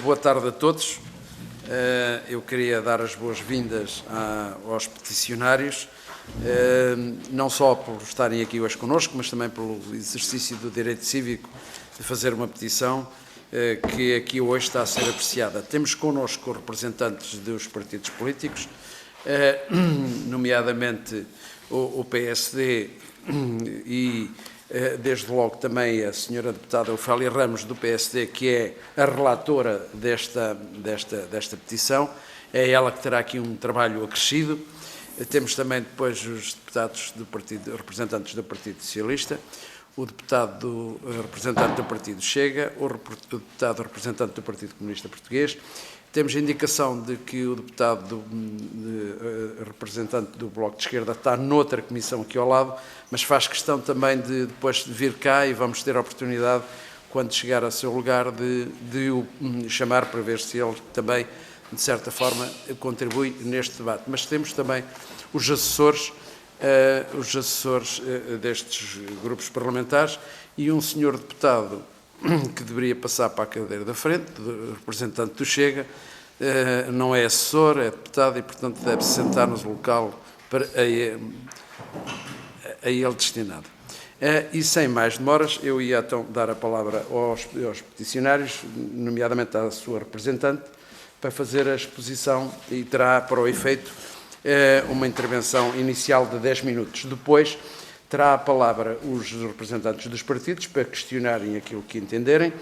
Boa tarde a todos. Eu queria dar as boas-vindas aos peticionários, não só por estarem aqui hoje connosco, mas também pelo exercício do direito cívico de fazer uma petição que aqui hoje está a ser apreciada. Temos connosco representantes dos partidos políticos, nomeadamente o PSD e, desde logo, também a senhora deputada Ofélia Ramos, do PSD, que é a relatora desta petição. É ela que terá aqui um trabalho acrescido. Temos também depois os deputados do partido, representantes do Partido Socialista, o deputado representante do Partido Chega, o deputado representante do Partido Comunista Português. Temos a indicação de que o deputado representante do Bloco de Esquerda está noutra comissão aqui ao lado, mas faz questão também de depois de vir cá, e vamos ter a oportunidade, quando chegar ao seu lugar, de o chamar para ver se ele também, de certa forma, contribui neste debate. Mas temos também os assessores destes grupos parlamentares e um senhor deputado que deveria passar para a cadeira da frente, representante do Chega, não é assessor, é deputado e, portanto, deve-se sentar no local a ele destinado. E sem mais demoras, eu ia então dar a palavra aos peticionários, nomeadamente à sua representante, para fazer a exposição, e terá para o efeito uma intervenção inicial de 10 minutos. Depois terá a palavra os representantes dos partidos para questionarem aquilo que entenderem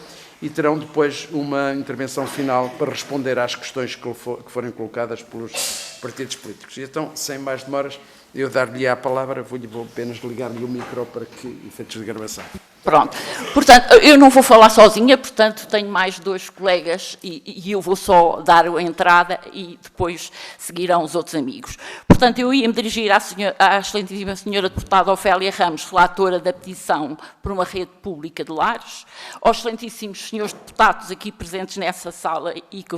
e terão depois uma intervenção final para responder às questões que forem colocadas pelos partidos políticos. E então, sem mais demoras, eu dar-lhe a palavra, vou apenas ligar-lhe o micro para que efeitos de gravação. Pronto. Portanto, eu não vou falar sozinha, portanto, tenho mais dois colegas e eu vou só dar a entrada e depois seguirão os outros amigos. Portanto, eu ia me dirigir à excelentíssima senhora deputada Ofélia Ramos, relatora da petição por uma rede pública de lares, aos excelentíssimos senhores deputados aqui presentes nessa sala e que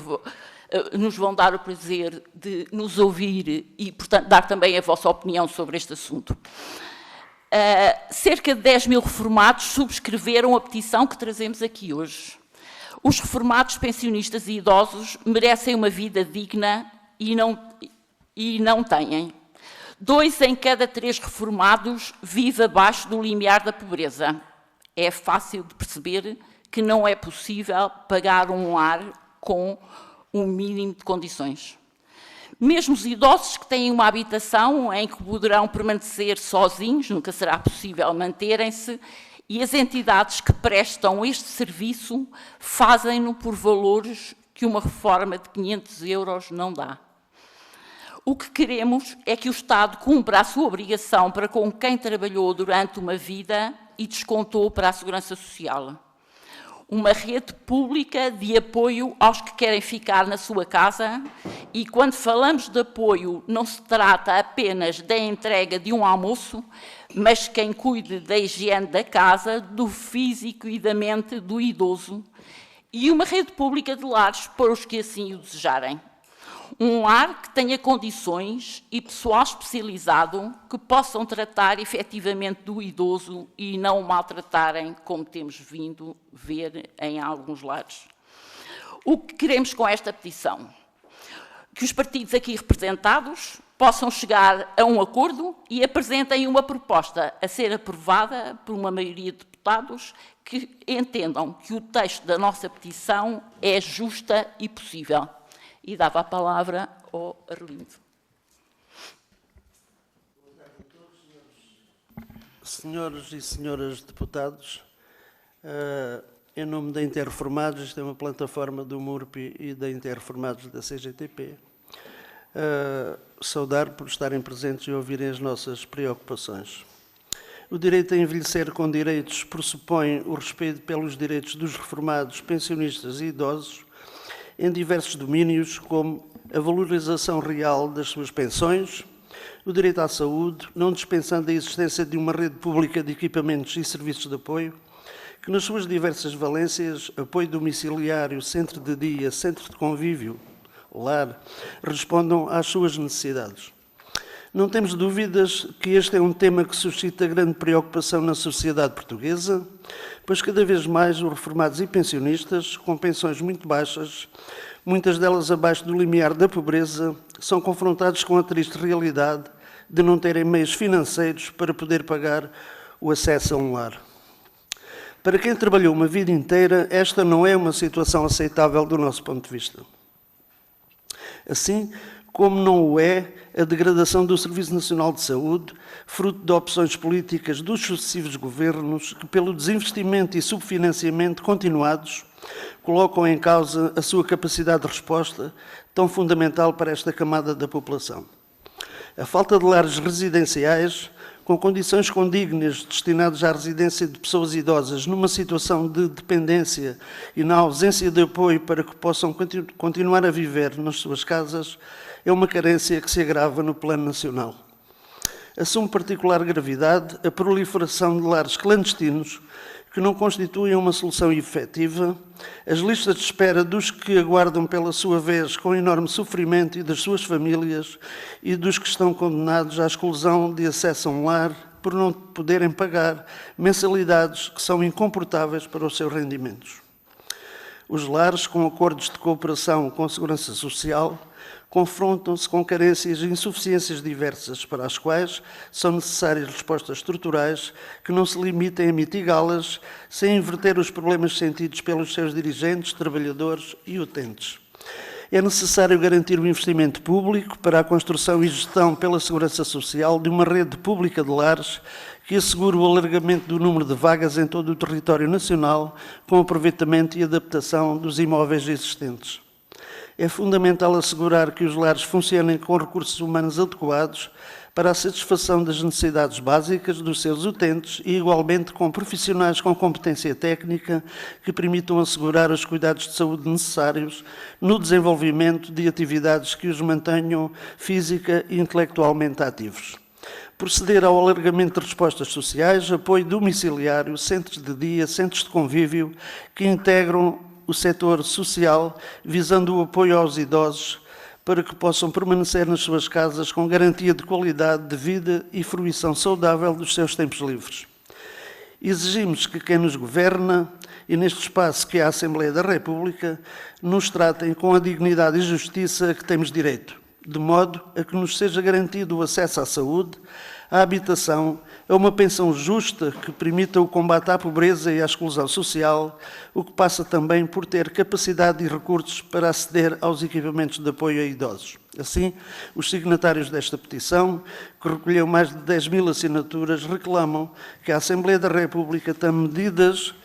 nos vão dar o prazer de nos ouvir e, portanto, dar também a vossa opinião sobre este assunto. Cerca de 10 mil reformados subscreveram a petição que trazemos aqui hoje. Os reformados, pensionistas e idosos merecem uma vida digna e não têm. 2 em cada 3 reformados vive abaixo do limiar da pobreza. É fácil de perceber que não é possível pagar um lar com um mínimo de condições. Mesmo os idosos que têm uma habitação em que poderão permanecer sozinhos, nunca será possível manterem-se, e as entidades que prestam este serviço fazem-no por valores que uma reforma de 500 € não dá. O que queremos é que o Estado cumpra a sua obrigação para com quem trabalhou durante uma vida e descontou para a Segurança Social. Uma rede pública de apoio aos que querem ficar na sua casa, e quando falamos de apoio não se trata apenas da entrega de um almoço, mas quem cuide da higiene da casa, do físico e da mente do idoso, e uma rede pública de lares para os que assim o desejarem. Um lar que tenha condições e pessoal especializado que possam tratar efetivamente do idoso e não o maltratarem, como temos vindo ver em alguns lares. O que queremos com esta petição? Que os partidos aqui representados possam chegar a um acordo e apresentem uma proposta a ser aprovada por uma maioria de deputados que entendam que o texto da nossa petição é justa e possível. E dava a palavra ao Arlindo. Senhores e senhoras deputados, em nome da Interreformados, isto é uma plataforma do MURP e da Interreformados da CGTP, saudar por estarem presentes e ouvirem as nossas preocupações. O direito a envelhecer com direitos pressupõe o respeito pelos direitos dos reformados, pensionistas e idosos, em diversos domínios, como a valorização real das suas pensões, o direito à saúde, não dispensando a existência de uma rede pública de equipamentos e serviços de apoio, que nas suas diversas valências, apoio domiciliário, centro de dia, centro de convívio, lar, respondam às suas necessidades. Não temos dúvidas que este é um tema que suscita grande preocupação na sociedade portuguesa, pois cada vez mais os reformados e pensionistas, com pensões muito baixas, muitas delas abaixo do limiar da pobreza, são confrontados com a triste realidade de não terem meios financeiros para poder pagar o acesso a um lar. Para quem trabalhou uma vida inteira, esta não é uma situação aceitável do nosso ponto de vista. Assim como não o é a degradação do Serviço Nacional de Saúde, fruto de opções políticas dos sucessivos governos que, pelo desinvestimento e subfinanciamento continuados, colocam em causa a sua capacidade de resposta, tão fundamental para esta camada da população. A falta de lares residenciais, com condições condignas destinadas à residência de pessoas idosas numa situação de dependência e na ausência de apoio para que possam continuar a viver nas suas casas, é uma carência que se agrava no plano nacional. Assume particular gravidade a proliferação de lares clandestinos que não constituem uma solução efetiva, as listas de espera dos que aguardam pela sua vez com enorme sofrimento e das suas famílias e dos que estão condenados à exclusão de acesso a um lar por não poderem pagar mensalidades que são incomportáveis para os seus rendimentos. Os lares, com acordos de cooperação com a Segurança Social, confrontam-se com carências e insuficiências diversas, para as quais são necessárias respostas estruturais que não se limitem a mitigá-las sem inverter os problemas sentidos pelos seus dirigentes, trabalhadores e utentes. É necessário garantir o investimento público para a construção e gestão pela Segurança Social de uma rede pública de lares que assegure o alargamento do número de vagas em todo o território nacional, com aproveitamento e adaptação dos imóveis existentes. É fundamental assegurar que os lares funcionem com recursos humanos adequados para a satisfação das necessidades básicas dos seus utentes e, igualmente, com profissionais com competência técnica que permitam assegurar os cuidados de saúde necessários no desenvolvimento de atividades que os mantenham física e intelectualmente ativos. Proceder ao alargamento de respostas sociais, apoio domiciliário, centros de dia, centros de convívio que integram o setor social, visando o apoio aos idosos para que possam permanecer nas suas casas com garantia de qualidade de vida e fruição saudável dos seus tempos livres. Exigimos que quem nos governa, e neste espaço que é a Assembleia da República, nos tratem com a dignidade e justiça a que temos direito, de modo a que nos seja garantido o acesso à saúde, à habitação, a uma pensão justa que permita o combate à pobreza e à exclusão social, o que passa também por ter capacidade e recursos para aceder aos equipamentos de apoio a idosos. Assim, os signatários desta petição, que recolheu mais de 10.000 assinaturas, reclamam que a Assembleia da República tome medidas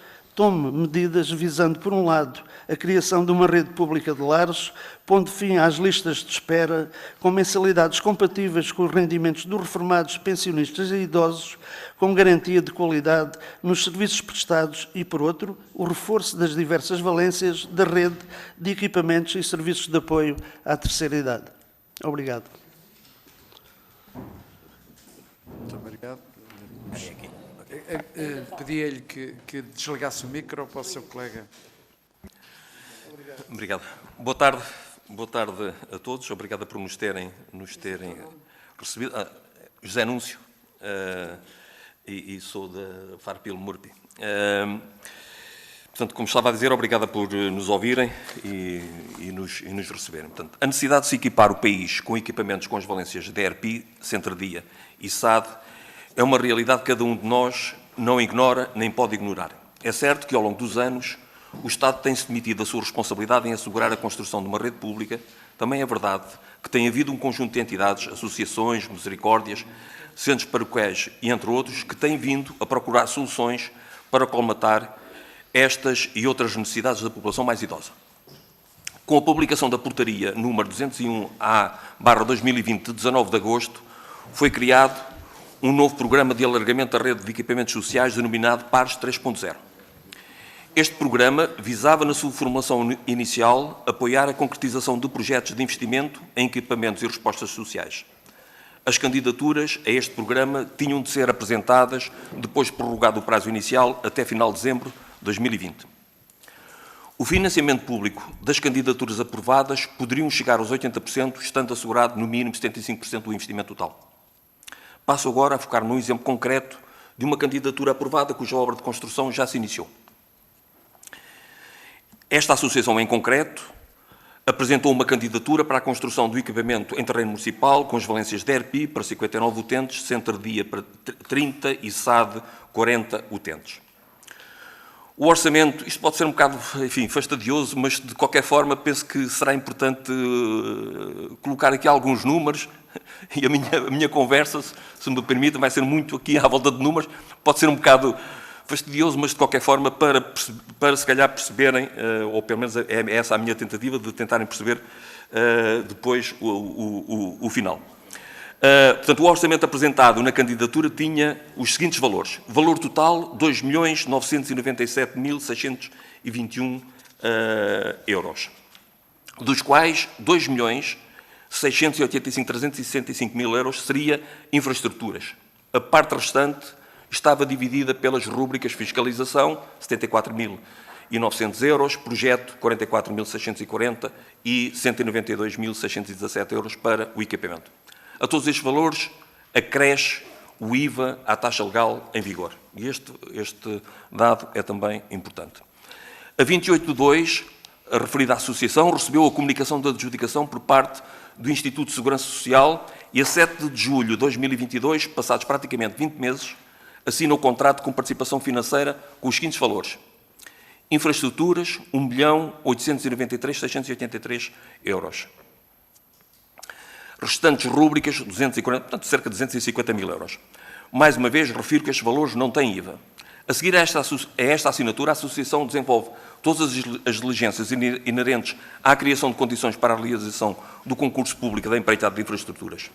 visando, por um lado, a criação de uma rede pública de lares, pondo fim às listas de espera, com mensalidades compatíveis com os rendimentos dos reformados, pensionistas e idosos, com garantia de qualidade nos serviços prestados e, por outro, o reforço das diversas valências da rede de equipamentos e serviços de apoio à terceira idade. Obrigado. Muito obrigado. Pedia-lhe que desligasse o micro para o seu colega. Obrigado. Boa tarde a todos. Obrigado por nos terem recebido. José Núncio, e sou da Farpil Murpi. Portanto, como estava a dizer, obrigado por nos ouvirem e nos receberem. Portanto, a necessidade de se equipar o país com equipamentos com as valências DRP, Centro-Dia e SAD é uma realidade que cada um de nós não ignora nem pode ignorar. É certo que, ao longo dos anos, o Estado tem-se demitido a sua responsabilidade em assegurar a construção de uma rede pública. Também é verdade que tem havido um conjunto de entidades, associações, misericórdias, centros paroquiais e entre outros, que têm vindo a procurar soluções para colmatar estas e outras necessidades da população mais idosa. Com a publicação da portaria número 201-A/2020, de 19 de agosto, foi criado um novo programa de alargamento da rede de equipamentos sociais denominado PARES 3.0. Este programa visava, na sua formulação inicial, apoiar a concretização de projetos de investimento em equipamentos e respostas sociais. As candidaturas a este programa tinham de ser apresentadas, depois prorrogado o prazo inicial, até final de dezembro de 2020. O financiamento público das candidaturas aprovadas poderiam chegar aos 80%, estando assegurado no mínimo 75% do investimento total. Passo agora a focar num exemplo concreto de uma candidatura aprovada cuja obra de construção já se iniciou. Esta associação, em concreto, apresentou uma candidatura para a construção do equipamento em terreno municipal com as valências de ERPI para 59 utentes, Centro-Dia para 30 e SAD 40 utentes. O orçamento, isto pode ser um bocado, enfim, fastidioso, mas de qualquer forma penso que será importante colocar aqui alguns números e a minha conversa, se me permite, vai ser muito aqui à volta de números, pode ser um bocado fastidioso, mas de qualquer forma para se calhar perceberem, ou pelo menos é essa a minha tentativa de tentarem perceber depois o final. Portanto, o orçamento apresentado na candidatura tinha os seguintes valores. Valor total, 2.997.621 euros, dos quais 2.685.365 euros seria infraestruturas. A parte restante estava dividida pelas rúbricas fiscalização, 74.900 euros, projeto, 44.640 e 192.617 euros para o equipamento. A todos estes valores acresce o IVA à taxa legal em vigor. E este dado é também importante. A 28/2, a referida associação recebeu a comunicação da adjudicação por parte do Instituto de Segurança Social e a 7 de julho de 2022, passados praticamente 20 meses, assina o contrato com participação financeira com os seguintes valores. Infraestruturas, 1.893.683 euros. Restantes rúbricas, 240, portanto, cerca de 250 mil euros. Mais uma vez, refiro que estes valores não têm IVA. A seguir a esta assinatura, a Associação desenvolve todas as diligências inerentes à criação de condições para a realização do concurso público da empreitada de infraestruturas.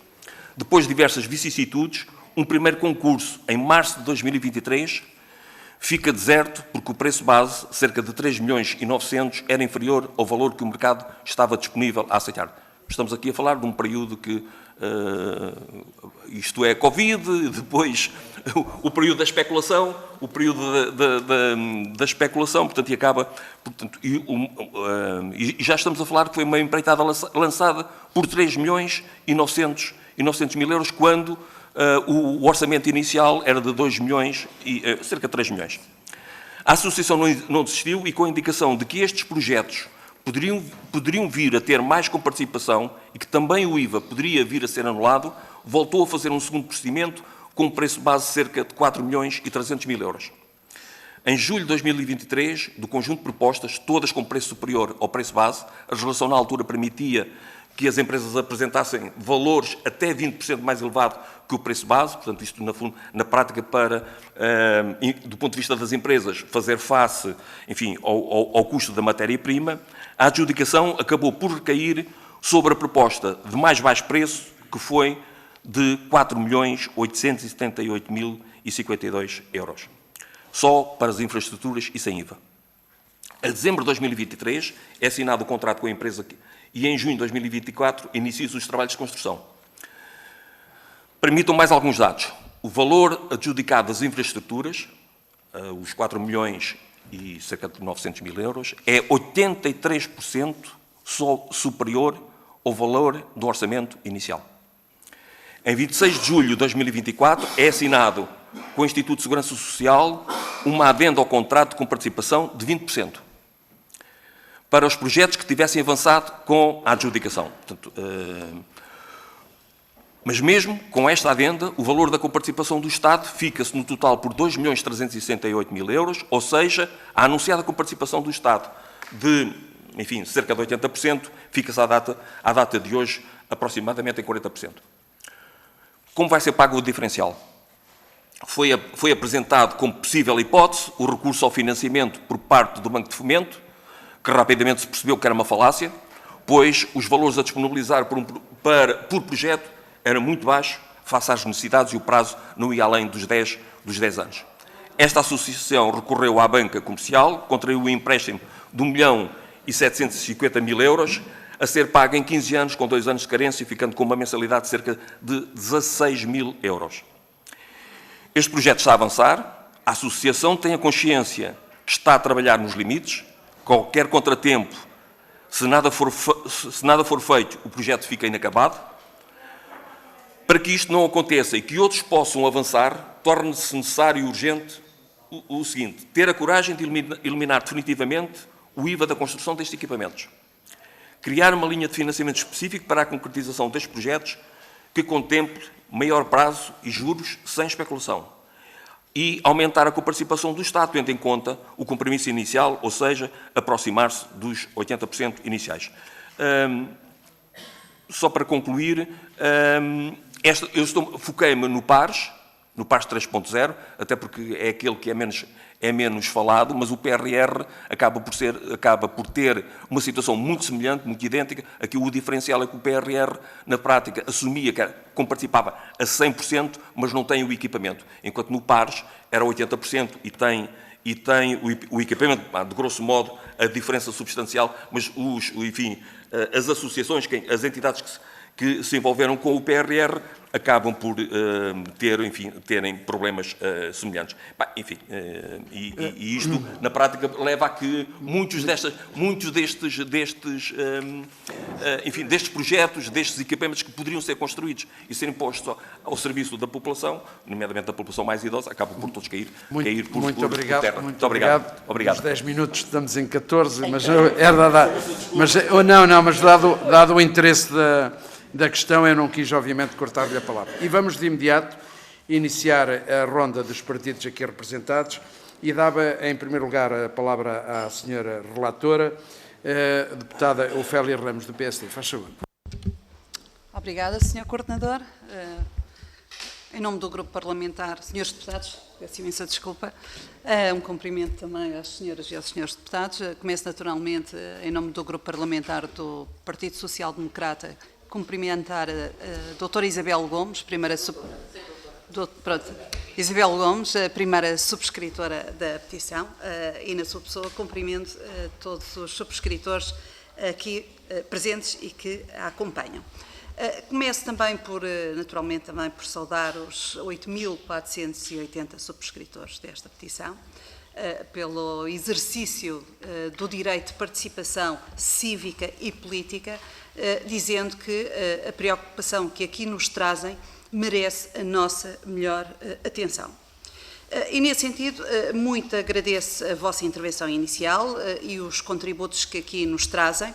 Depois de diversas vicissitudes, um primeiro concurso, em março de 2023, fica deserto porque o preço base, cerca de 3.900.000, era inferior ao valor que o mercado estava disponível a aceitar. Estamos aqui a falar de um período que, isto é, Covid, depois o período da especulação, portanto, e acaba, portanto, e já estamos a falar que foi uma empreitada lançada por 3.900.000 euros, quando o orçamento inicial era de 2 milhões e cerca de 3 milhões. A associação não desistiu e, com a indicação de que estes projetos poderiam vir a ter mais comparticipação e que também o IVA poderia vir a ser anulado, voltou a fazer um segundo procedimento com um preço base de cerca de 4.300.000 euros. Em julho de 2023, do conjunto de propostas, todas com preço superior ao preço base, a legislação na altura permitia que as empresas apresentassem valores até 20% mais elevado que o preço base, portanto, isto na prática para, do ponto de vista das empresas, fazer face, enfim, ao custo da matéria-prima. A adjudicação acabou por recair sobre a proposta de mais baixo preço, que foi de 4.878.052 euros, só para as infraestruturas e sem IVA. A dezembro de 2023 é assinado o contrato com a empresa e em junho de 2024 inicia-se os trabalhos de construção. Permitam mais alguns dados. O valor adjudicado das infraestruturas, os 4 milhões e cerca de 900.000 euros, é 83% superior ao valor do orçamento inicial. Em 26 de julho de 2024 é assinado com o Instituto de Segurança Social uma adenda ao contrato com participação de 20%. Para os projetos que tivessem avançado com a adjudicação. Portanto, mas mesmo com esta adenda, o valor da comparticipação do Estado fica-se no total por 2.368.000 euros, ou seja, a anunciada comparticipação do Estado de, enfim, cerca de 80%, fica-se à data de hoje aproximadamente em 40%. Como vai ser pago o diferencial? Foi apresentado como possível hipótese o recurso ao financiamento por parte do Banco de Fomento, que rapidamente se percebeu que era uma falácia, pois os valores a disponibilizar por projeto era muito baixo face às necessidades e o prazo não ia além dos 10 anos. Esta associação recorreu à banca comercial, contraiu um empréstimo de 1.750.000 euros, a ser pago em 15 anos, com 2 anos de carência, ficando com uma mensalidade de cerca de 16.000 euros. Este projeto está a avançar, a associação tem a consciência que está a trabalhar nos limites, qualquer contratempo, se nada for feito, o projeto fica inacabado. Para que isto não aconteça e que outros possam avançar, torna-se necessário e urgente o seguinte: ter a coragem de eliminar definitivamente o IVA da construção destes equipamentos. Criar uma linha de financiamento específico para a concretização destes projetos que contemple maior prazo e juros sem especulação. E aumentar a coparticipação do Estado, tendo em conta o compromisso inicial, ou seja, aproximar-se dos 80% iniciais. Só para concluir, eu foquei-me no PARS 3.0, até porque é aquele que é menos falado, mas o PRR acaba por ter uma situação muito semelhante, muito idêntica. Aqui o diferencial é que o PRR, na prática, assumia que comparticipava a 100%, mas não tem o equipamento, enquanto no PARS era 80% e tem o equipamento, de grosso modo, a diferença substancial, mas as associações, as entidades que se envolveram com o PRR acabam por terem problemas semelhantes. E isto, na prática, leva a que muitos destes projetos, destes equipamentos que poderiam ser construídos e serem postos ao serviço da população, nomeadamente da população mais idosa, acabam por todos cair por terra. Muito obrigado. Os 10 minutos estamos em 14, mas dado o interesse da questão, eu não quis, obviamente, cortar-lhe a palavra. E vamos, de imediato, iniciar a ronda dos partidos aqui representados e dava, em primeiro lugar, a palavra à senhora relatora, deputada Ofélia Ramos, do PSD. Faz favor. Obrigada, senhor coordenador. Em nome do grupo parlamentar, senhores deputados, peço imensa desculpa, um cumprimento também às senhoras e aos senhores deputados. Começo, naturalmente, em nome do grupo parlamentar do Partido Social Democrata, cumprimentar a doutora Isabel Gomes, Isabel Gomes, a primeira subscritora da petição, e na sua pessoa cumprimento todos os subscritores aqui presentes e que a acompanham. Começo também naturalmente, por saudar os 8.480 subscritores desta petição, pelo exercício do direito de participação cívica e política, dizendo que a preocupação que aqui nos trazem merece a nossa melhor atenção. E, nesse sentido, muito agradeço a vossa intervenção inicial e os contributos que aqui nos trazem.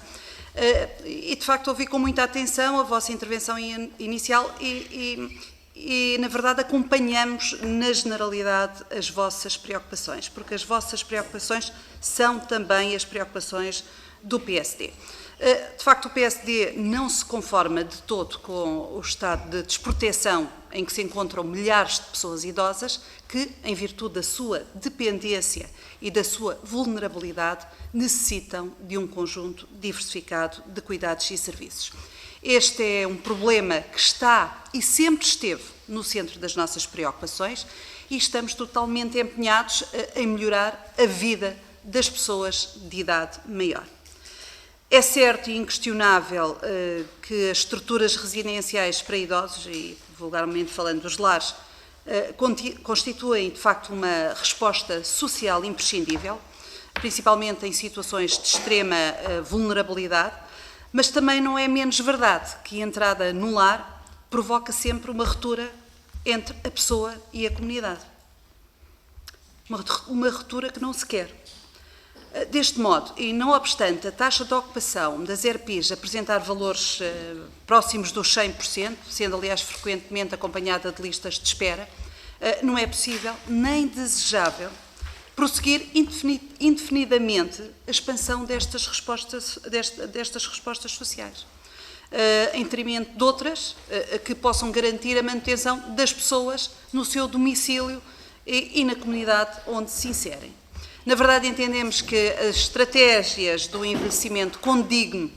E, de facto, ouvi com muita atenção a vossa intervenção inicial e, na verdade, acompanhamos na generalidade as vossas preocupações, porque as vossas preocupações são também as preocupações do PSD. De facto, o PSD não se conforma de todo com o estado de desproteção em que se encontram milhares de pessoas idosas que, em virtude da sua dependência e da sua vulnerabilidade, necessitam de um conjunto diversificado de cuidados e serviços. Este é um problema que está e sempre esteve no centro das nossas preocupações e estamos totalmente empenhados em melhorar a vida das pessoas de idade maior. É certo e inquestionável que as estruturas residenciais para idosos, e vulgarmente falando dos lares, constituem, de facto, uma resposta social imprescindível, principalmente em situações de extrema vulnerabilidade, mas também não é menos verdade que a entrada no lar provoca sempre uma ruptura entre a pessoa e a comunidade. Uma ruptura que não se quer. Deste modo, e não obstante a taxa de ocupação das ERPIs apresentar valores próximos dos 100%, sendo aliás frequentemente acompanhada de listas de espera, não é possível nem desejável prosseguir indefinidamente a expansão destas respostas sociais, em detrimento de outras que possam garantir a manutenção das pessoas no seu domicílio e na comunidade onde se inserem. Na verdade, entendemos que as estratégias do envelhecimento condigno,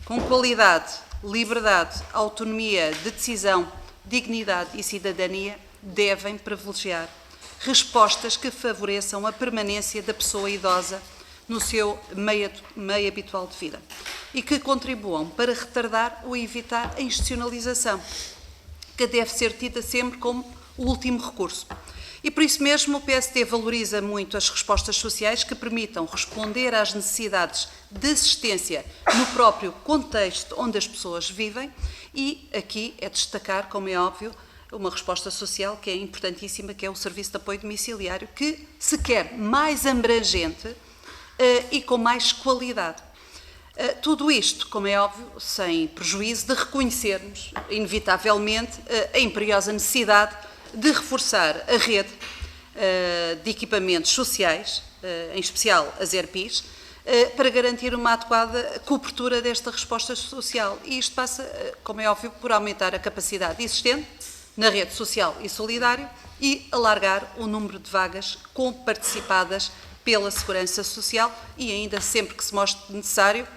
com qualidade, liberdade, autonomia de decisão, dignidade e cidadania devem privilegiar respostas que favoreçam a permanência da pessoa idosa no seu meio habitual de vida e que contribuam para retardar ou evitar a institucionalização, que deve ser tida sempre como o último recurso. E por isso mesmo o PSD valoriza muito as respostas sociais que permitam responder às necessidades de assistência no próprio contexto onde as pessoas vivem, e aqui é destacar, como é óbvio, uma resposta social que é importantíssima, que é o Serviço de Apoio Domiciliário, que se quer mais abrangente e com mais qualidade. Tudo isto, como é óbvio, sem prejuízo de reconhecermos, inevitavelmente, a imperiosa necessidade de reforçar a rede de equipamentos sociais, em especial as ERPIs, para garantir uma adequada cobertura desta resposta social. E isto passa, como é óbvio, por aumentar a capacidade existente na rede social e solidário e alargar o número de vagas comparticipadas pela Segurança Social, e ainda sempre que se mostre necessário,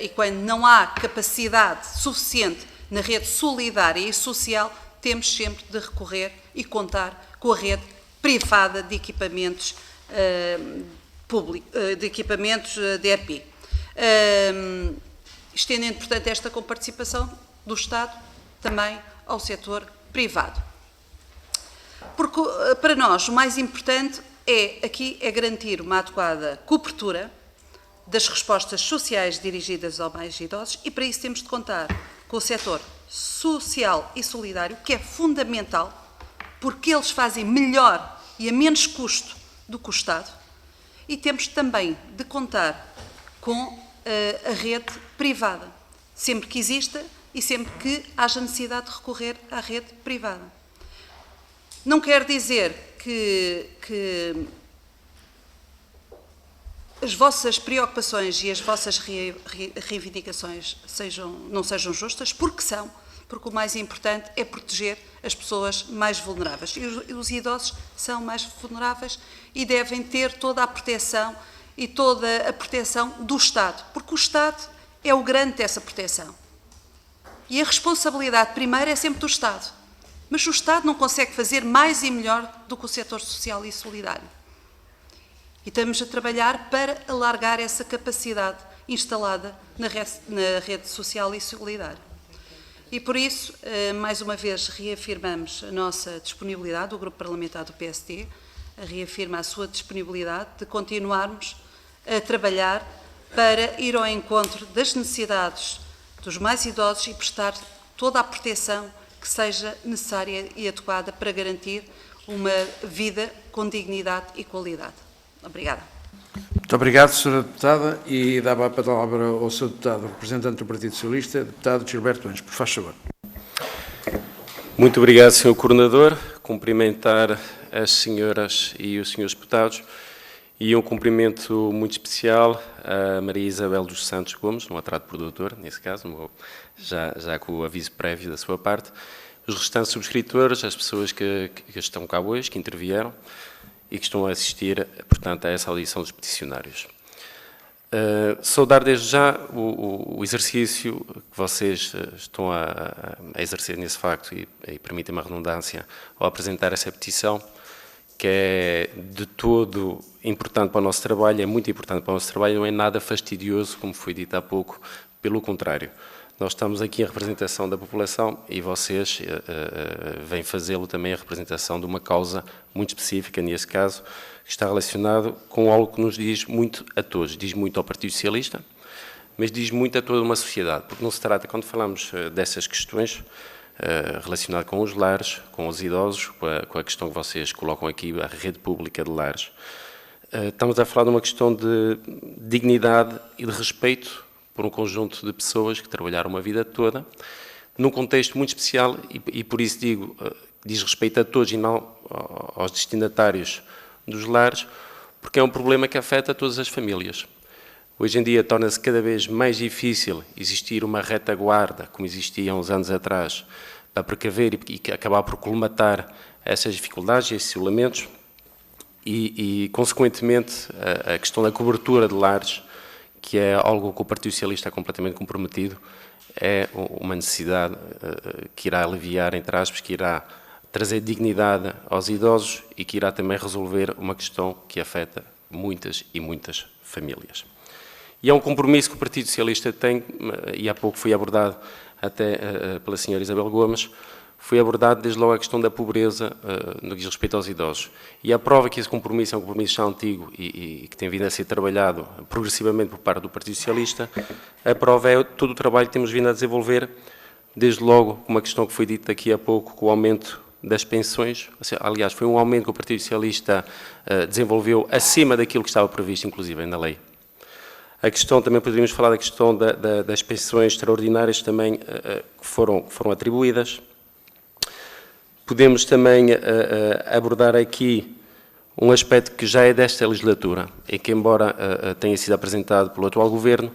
e quando não há capacidade suficiente na rede solidária e social, temos sempre de recorrer e contar com a rede privada de equipamentos de ERP. Estendendo, portanto, esta comparticipação do Estado também ao setor privado. Porque, para nós, o mais importante aqui é garantir uma adequada cobertura das respostas sociais dirigidas aos mais idosos, e para isso temos de contar com o setor social e solidário, que é fundamental, porque eles fazem melhor e a menos custo do que o Estado, e temos também de contar com a rede privada, sempre que exista e sempre que haja necessidade de recorrer à rede privada. Não quer dizer que as vossas preocupações e as vossas reivindicações não sejam justas, porque são, porque o mais importante é proteger as pessoas mais vulneráveis. E os idosos são mais vulneráveis e devem ter toda a proteção e toda a proteção do Estado, porque o Estado é o garante dessa proteção. E a responsabilidade primeira é sempre do Estado, mas o Estado não consegue fazer mais e melhor do que o setor social e solidário. E estamos a trabalhar para alargar essa capacidade instalada na rede social e solidária. E por isso, mais uma vez, reafirmamos a nossa disponibilidade, o Grupo Parlamentar do PSD reafirma a sua disponibilidade de continuarmos a trabalhar para ir ao encontro das necessidades dos mais idosos e prestar toda a proteção que seja necessária e adequada para garantir uma vida com dignidade e qualidade. Obrigada. Muito obrigado, Sra. Deputada, e dava a palavra ao Sr. Deputado, representante do Partido Socialista, Deputado Gilberto Anjos. Por favor. Muito obrigado, Sr. Coordenador. Cumprimentar as senhoras e os senhores deputados e um cumprimento muito especial a Maria Isabel dos Santos Gomes, no atrato por doutor, nesse caso, já com o aviso prévio da sua parte, os restantes subscritores, as pessoas que estão cá hoje, que intervieram, e que estão a assistir, portanto, a essa audição dos peticionários. Saudar desde já o exercício que vocês estão a exercer nesse facto, e permitem-me a redundância, ao apresentar essa petição, que é de todo importante para o nosso trabalho, é muito importante para o nosso trabalho, não é nada fastidioso, como foi dito há pouco, pelo contrário. Nós estamos aqui em representação da população e vocês vêm fazê-lo também em representação de uma causa muito específica, nesse caso, que está relacionado com algo que nos diz muito a todos. Diz muito ao Partido Socialista, mas diz muito a toda uma sociedade, porque não se trata, quando falamos dessas questões relacionadas com os lares, com os idosos, com a questão que vocês colocam aqui, a rede pública de lares, estamos a falar de uma questão de dignidade e de respeito por um conjunto de pessoas que trabalharam uma vida toda, num contexto muito especial, e por isso digo, diz respeito a todos e não aos destinatários dos lares, porque é um problema que afeta todas as famílias. Hoje em dia torna-se cada vez mais difícil existir uma retaguarda, como existia há uns anos atrás, para precaver e acabar por colmatar essas dificuldades, esses isolamentos, e consequentemente, a questão da cobertura de lares, que é algo que o Partido Socialista está completamente comprometido, é uma necessidade que irá aliviar, entre aspas, que irá trazer dignidade aos idosos e que irá também resolver uma questão que afeta muitas e muitas famílias. E é um compromisso que o Partido Socialista tem, e há pouco foi abordado até pela senhora Isabel Gomes, foi abordado desde logo a questão da pobreza no que diz respeito aos idosos. E a prova que esse compromisso é um compromisso já antigo e que tem vindo a ser trabalhado progressivamente por parte do Partido Socialista, a prova é todo o trabalho que temos vindo a desenvolver, desde logo uma questão que foi dita aqui há pouco, com o aumento das pensões. Aliás, foi um aumento que o Partido Socialista desenvolveu acima daquilo que estava previsto, inclusive, na lei. A questão, também poderíamos falar da questão das pensões extraordinárias também que foram atribuídas. Podemos também abordar aqui um aspecto que já é desta legislatura e que, embora tenha sido apresentado pelo atual Governo,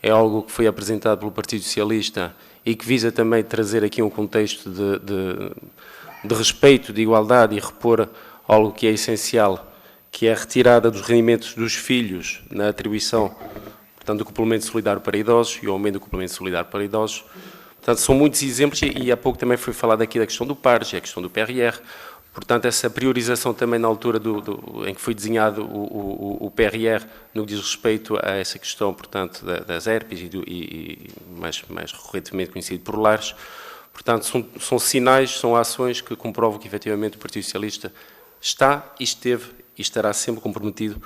é algo que foi apresentado pelo Partido Socialista e que visa também trazer aqui um contexto de respeito, de igualdade e repor algo que é essencial, que é a retirada dos rendimentos dos filhos na atribuição, portanto, do complemento solidário para idosos e o aumento do complemento solidário para idosos. Portanto, são muitos exemplos e há pouco também foi falado aqui da questão do PARES e a questão do PRR. Portanto, essa priorização também na altura em que foi desenhado o PRR no que diz respeito a essa questão, portanto, das herpes e mais recorrentemente conhecido por lares. Portanto, são sinais, são ações que comprovam que, efetivamente, o Partido Socialista está e esteve e estará sempre comprometido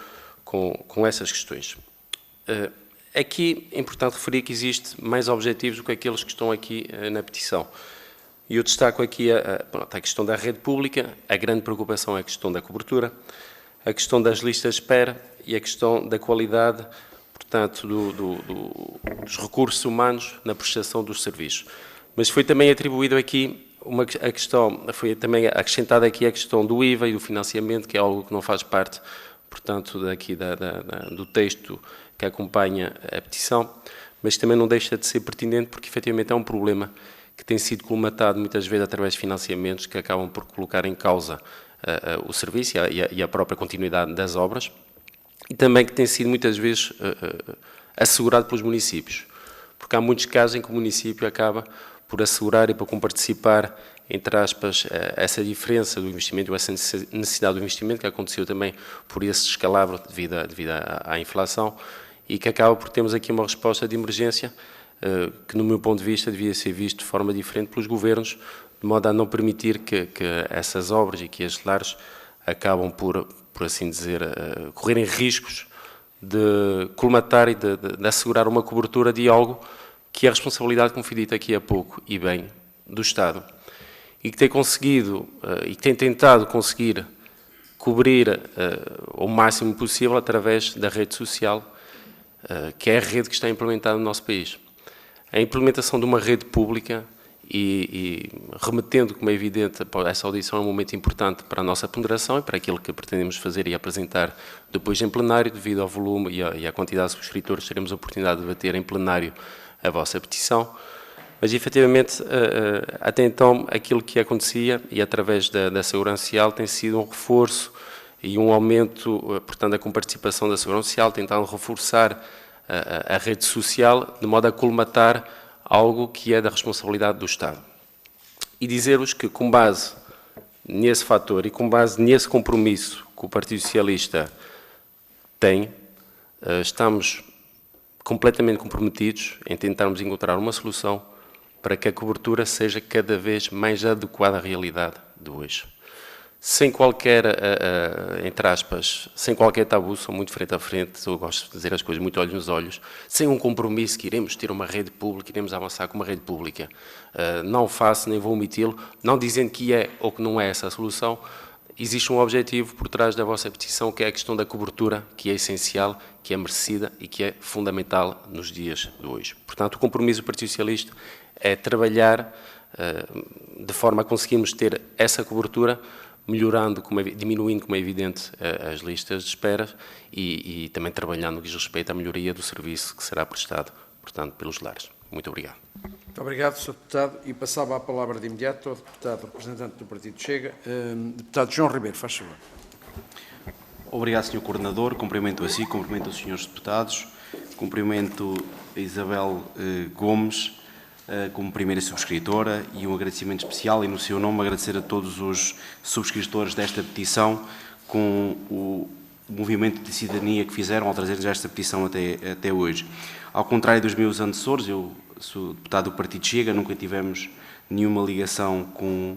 com essas questões. Aqui é importante referir que existe mais objetivos do que aqueles que estão aqui na petição. E eu destaco aqui a questão da rede pública, a grande preocupação é a questão da cobertura, a questão das listas de espera e a questão da qualidade, portanto, dos recursos humanos na prestação dos serviços. Mas foi também atribuído aqui a questão, foi também acrescentada aqui a questão do IVA e do financiamento, que é algo que não faz parte, portanto, do texto que acompanha a petição, mas também não deixa de ser pertinente porque, efetivamente, é um problema que tem sido colmatado muitas vezes através de financiamentos que acabam por colocar em causa o serviço e a própria continuidade das obras, e também que tem sido muitas vezes assegurado pelos municípios, porque há muitos casos em que o município acaba por assegurar e por comparticipar, entre aspas, essa diferença do investimento, essa necessidade do investimento, que aconteceu também por esse descalabro devido à inflação, e que acaba por termos aqui uma resposta de emergência que, no meu ponto de vista, devia ser visto de forma diferente pelos governos, de modo a não permitir que essas obras e que estes lares acabam por assim dizer, correrem riscos de colmatar e de assegurar uma cobertura de algo que é a responsabilidade, como foi dito aqui há pouco, e bem, do Estado. E que tem conseguido, e que tem tentado conseguir cobrir o máximo possível através da rede social, que é a rede que está implementada no nosso país. A implementação de uma rede pública e remetendo, como é evidente, essa audição é um momento importante para a nossa ponderação e para aquilo que pretendemos fazer e apresentar depois em plenário, devido ao volume e à quantidade de subscritores, teremos a oportunidade de debater em plenário a vossa petição. Mas, efetivamente, até então, aquilo que acontecia, e através da Segurança Social, tem sido um reforço e um aumento, portanto, da comparticipação da Segurança Social, tentando reforçar a rede social, de modo a colmatar algo que é da responsabilidade do Estado. E dizer-vos que, com base nesse fator e com base nesse compromisso que o Partido Socialista tem, estamos completamente comprometidos em tentarmos encontrar uma solução para que a cobertura seja cada vez mais adequada à realidade de hoje. Sem qualquer, entre aspas, sem qualquer tabu, sou muito frente a frente, eu gosto de dizer as coisas muito olhos nos olhos, sem um compromisso que iremos ter uma rede pública, iremos avançar com uma rede pública. Não faço, nem vou omiti-lo, não dizendo que é ou que não é essa a solução. Existe um objetivo por trás da vossa petição, que é a questão da cobertura, que é essencial, que é merecida e que é fundamental nos dias de hoje. Portanto, o compromisso do Partido Socialista é trabalhar de forma a conseguirmos ter essa cobertura, melhorando, diminuindo, como é evidente, as listas de espera e também trabalhando no que diz respeito à melhoria do serviço que será prestado, portanto, pelos lares. Muito obrigado. Muito obrigado, Sr. Deputado. E passava a palavra de imediato ao deputado representante do Partido Chega, deputado João Ribeiro, faz favor. Obrigado, Sr. Coordenador. Cumprimento a si, cumprimento os senhores deputados, cumprimento a Isabel Gomes, como primeira subscritora, e um agradecimento especial, e no seu nome agradecer a todos os subscritores desta petição com o movimento de cidadania que fizeram ao trazer esta petição até hoje. Ao contrário dos meus antecessores, eu sou deputado do Partido Chega, nunca tivemos nenhuma ligação com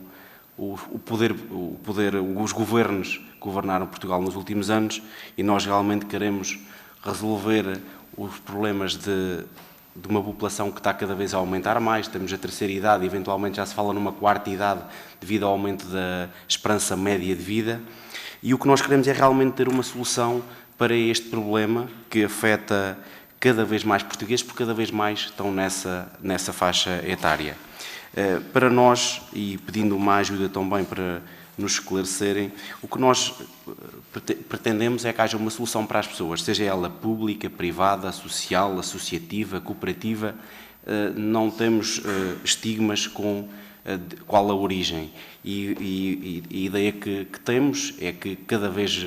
os governos que governaram Portugal nos últimos anos, e nós realmente queremos resolver os problemas de uma população que está cada vez a aumentar mais. Temos a terceira idade, eventualmente já se fala numa quarta idade devido ao aumento da esperança média de vida, e o que nós queremos é realmente ter uma solução para este problema que afeta cada vez mais portugueses, porque cada vez mais estão nessa faixa etária. Para nós, e pedindo uma ajuda também para nos esclarecerem, o que nós pretendemos é que haja uma solução para as pessoas, seja ela pública, privada, social, associativa, cooperativa. Não temos estigmas com qual a origem. E a ideia que temos é que cada vez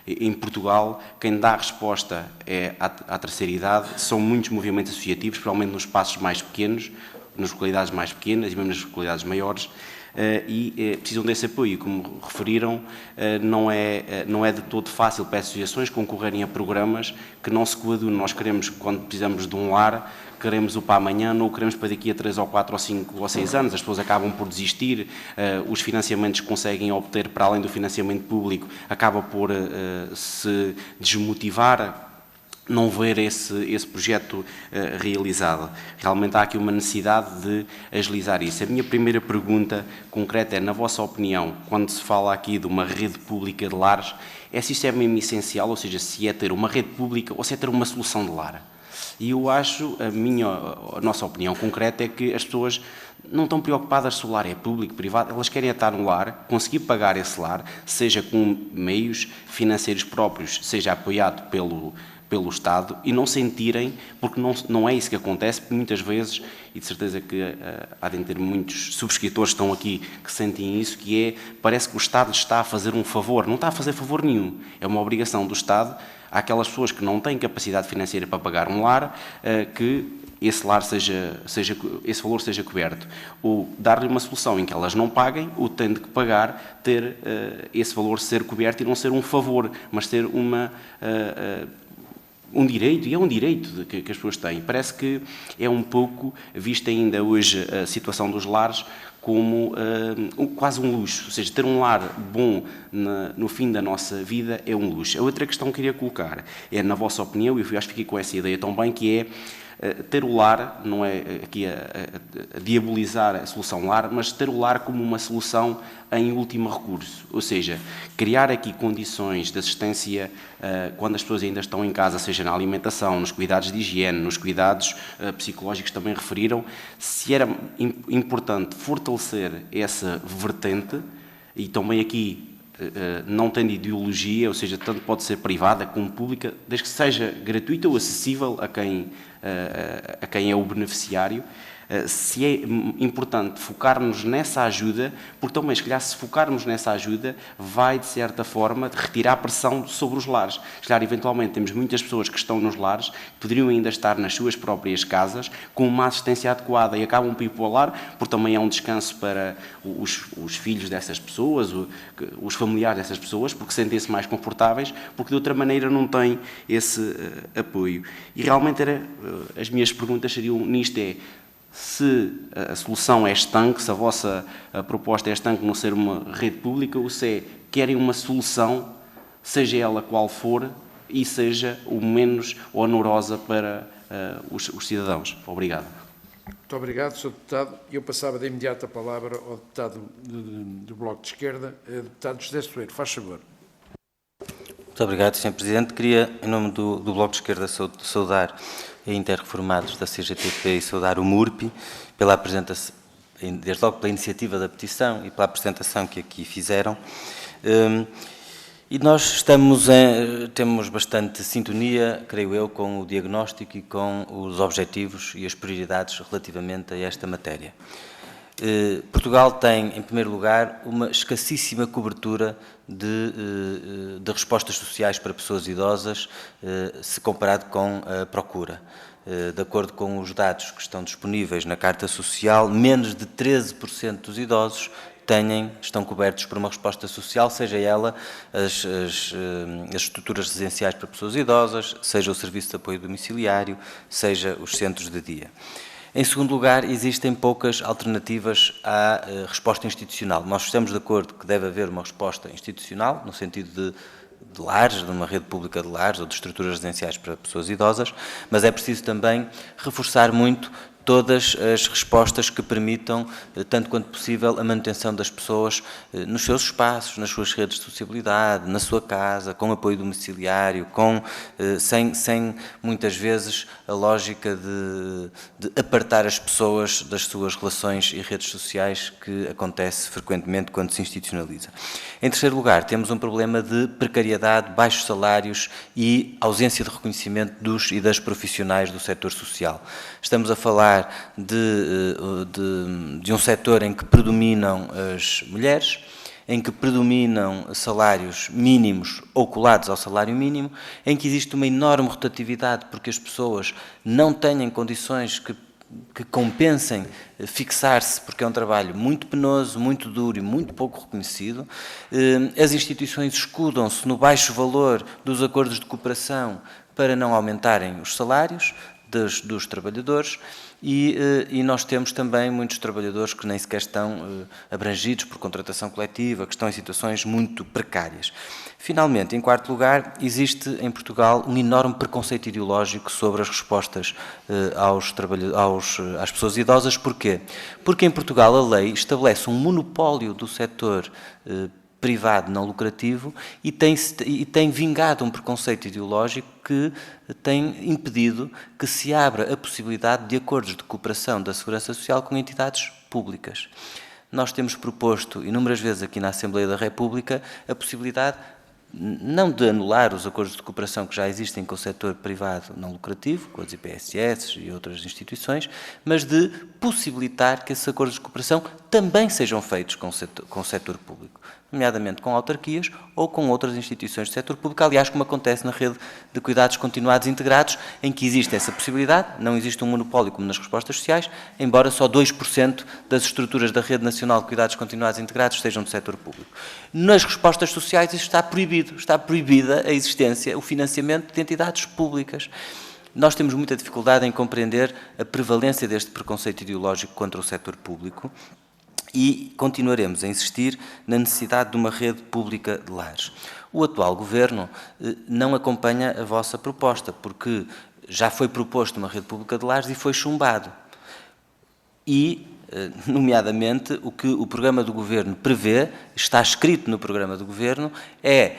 em Portugal quem dá a resposta é à terceira idade. São muitos movimentos associativos, provavelmente nos espaços mais pequenos, nas localidades mais pequenas e mesmo nas localidades maiores, e precisam desse apoio. Como referiram, não é de todo fácil para as associações concorrerem a programas que não se coadunam. Nós queremos, quando precisamos de um lar, queremos o para amanhã, não o queremos para daqui a 3 ou 4 ou 5 ou 6 anos. As pessoas acabam por desistir, os financiamentos que conseguem obter para além do financiamento público acaba por se desmotivar, não ver esse projeto realizado. Realmente há aqui uma necessidade de agilizar isso. A minha primeira pergunta concreta é, na vossa opinião, quando se fala aqui de uma rede pública de lares, é se isso é mesmo essencial, ou seja, se é ter uma rede pública ou se é ter uma solução de lar? E eu acho, a nossa opinião concreta é que as pessoas não estão preocupadas se o lar é público, privado, elas querem estar no lar, conseguir pagar esse lar, seja com meios financeiros próprios, seja apoiado pelo Estado, e não sentirem, porque não é isso que acontece, porque muitas vezes, e de certeza que há de ter muitos subscritores que estão aqui que sentem isso, que é, parece que o Estado está a fazer um favor. Não está a fazer favor nenhum. É uma obrigação do Estado àquelas pessoas que não têm capacidade financeira para pagar um lar, que esse valor seja coberto. Ou dar-lhe uma solução em que elas não paguem, ou tendo que pagar, ter esse valor ser coberto e não ser um favor, mas ser um direito, e é um direito que as pessoas têm. Parece que é um pouco vista ainda hoje a situação dos lares como quase um luxo, ou seja, ter um lar bom no fim da nossa vida é um luxo. A outra questão que queria colocar é, na vossa opinião, e eu acho que fiquei com essa ideia também, que é ter o lar, não é aqui a diabolizar a solução lar, mas ter o lar como uma solução em último recurso, ou seja, criar aqui condições de assistência quando as pessoas ainda estão em casa, seja na alimentação, nos cuidados de higiene, nos cuidados psicológicos que também referiram, se era importante fortalecer essa vertente, e também aqui não tendo ideologia, ou seja, tanto pode ser privada como pública, desde que seja gratuita ou acessível a quem é o beneficiário. Se é importante focar-nos nessa ajuda, porque também, se calhar, se focarmos nessa ajuda, vai, de certa forma, retirar pressão sobre os lares. Se calhar, eventualmente, temos muitas pessoas que estão nos lares, que poderiam ainda estar nas suas próprias casas, com uma assistência adequada, e acabam por ir para o lar, porque também é um descanso para os filhos dessas pessoas, os familiares dessas pessoas, porque sentem-se mais confortáveis, porque de outra maneira não têm esse apoio. E realmente as minhas perguntas seriam nisto, se a solução é estanque, se a vossa proposta é estanque não ser uma rede pública, ou se querem uma solução, seja ela qual for, e seja o menos onerosa para os cidadãos. Obrigado. Muito obrigado, Sr. Deputado. Eu passava de imediato a palavra ao deputado do Bloco de Esquerda, deputado José Soeiro. Faz favor. Muito obrigado, Sr. Presidente. Queria, em nome do Bloco de Esquerda, saudar a Interreformados da CGTP e saudar o MURPI pela apresentação, desde logo pela iniciativa da petição e pela apresentação que aqui fizeram. E nós temos bastante sintonia, creio eu, com o diagnóstico e com os objetivos e as prioridades relativamente a esta matéria. Portugal tem, em primeiro lugar, uma escassíssima cobertura de respostas sociais para pessoas idosas, se comparado com a procura. De acordo com os dados que estão disponíveis na Carta Social, menos de 13% dos idosos estão cobertos por uma resposta social, seja ela as estruturas residenciais para pessoas idosas, seja o serviço de apoio domiciliário, seja os centros de dia. Em segundo lugar, existem poucas alternativas à resposta institucional. Nós estamos de acordo que deve haver uma resposta institucional, no sentido de lares, de uma rede pública de lares ou de estruturas residenciais para pessoas idosas, mas é preciso também reforçar muito todas as respostas que permitam, tanto quanto possível, a manutenção das pessoas nos seus espaços, nas suas redes de sociabilidade, na sua casa, com apoio domiciliário, sem muitas vezes a lógica de apartar as pessoas das suas relações e redes sociais, que acontece frequentemente quando se institucionaliza. Em terceiro lugar, temos um problema de precariedade, baixos salários e ausência de reconhecimento dos e das profissionais do setor social. Estamos a falar de um setor em que predominam as mulheres, em que predominam salários mínimos ou colados ao salário mínimo, em que existe uma enorme rotatividade porque as pessoas não têm condições que compensem fixar-se, porque é um trabalho muito penoso, muito duro e muito pouco reconhecido. As instituições escudam-se no baixo valor dos acordos de cooperação para não aumentarem os salários dos trabalhadores. E nós temos também muitos trabalhadores que nem sequer estão abrangidos por contratação coletiva, que estão em situações muito precárias. Finalmente, em quarto lugar, existe em Portugal um enorme preconceito ideológico sobre as respostas às pessoas idosas. Porquê? Porque em Portugal a lei estabelece um monopólio do setor privado não lucrativo e tem vingado um preconceito ideológico que tem impedido que se abra a possibilidade de acordos de cooperação da Segurança Social com entidades públicas. Nós temos proposto inúmeras vezes aqui na Assembleia da República a possibilidade não de anular os acordos de cooperação que já existem com o setor privado não lucrativo, com as IPSS e outras instituições, mas de possibilitar que esses acordos de cooperação também sejam feitos com o setor público, nomeadamente com autarquias ou com outras instituições do setor público, aliás, como acontece na rede de cuidados continuados integrados, em que existe essa possibilidade, não existe um monopólio como nas respostas sociais, embora só 2% das estruturas da Rede Nacional de Cuidados Continuados Integrados sejam do setor público. Nas respostas sociais isso está proibida a existência, o financiamento de entidades públicas. Nós temos muita dificuldade em compreender a prevalência deste preconceito ideológico contra o setor público, e continuaremos a insistir na necessidade de uma rede pública de lares. O atual Governo não acompanha a vossa proposta, porque já foi proposto uma rede pública de lares e foi chumbado. E, nomeadamente, o que o programa do Governo prevê, está escrito no programa do Governo, é